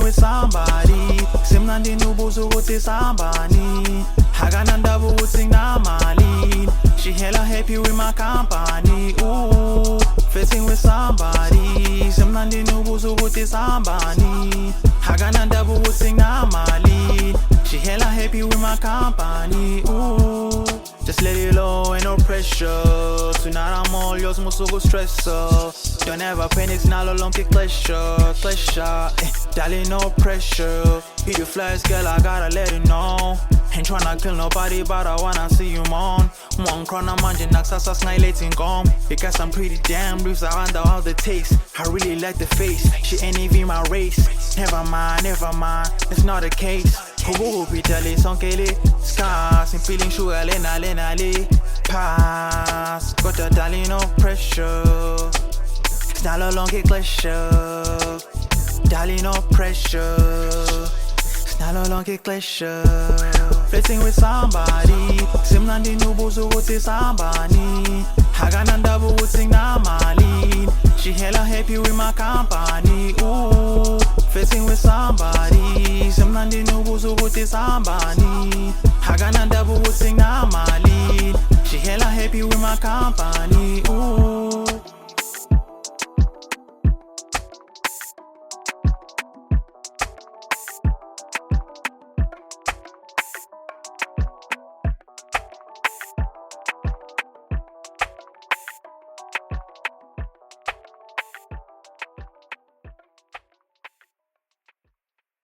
with somebody. Simnandi nubuzu uti sambani. Hagananda buuting namali. She hella happy with my company. Ooh, flirting with somebody. Simnandi nubuzu uti sambani. Hagananda buuting namali. She hella happy with my company. Ooh, just let it low, ain't no pressure. Tonight I'm all yours, musugo stressor. Don't ever panic, now long pleasure. Darling, no pressure. You the flash, girl, I gotta let it know. Ain't tryna kill nobody, but I wanna see you moan. One corner manjin naksasa letting gone. Because I'm pretty damn loose, I under all the taste. I really like the face, she ain't even my race. Never mind, it's not a case. Who be telling son kele scars and feeling sugar lena pass. Got a darling, no pressure. It's not a long pleasure. Darling, no pressure. It's not a long pleasure. Flirting with somebody. Simnandi nubuzu uti sambani. Hagananda buuting namali. She hella happy with my company. Ooh, flirting with somebody. Simnandi nubuzu uti sambani. Hagananda buuting namali. She hella happy with my company. Ooh.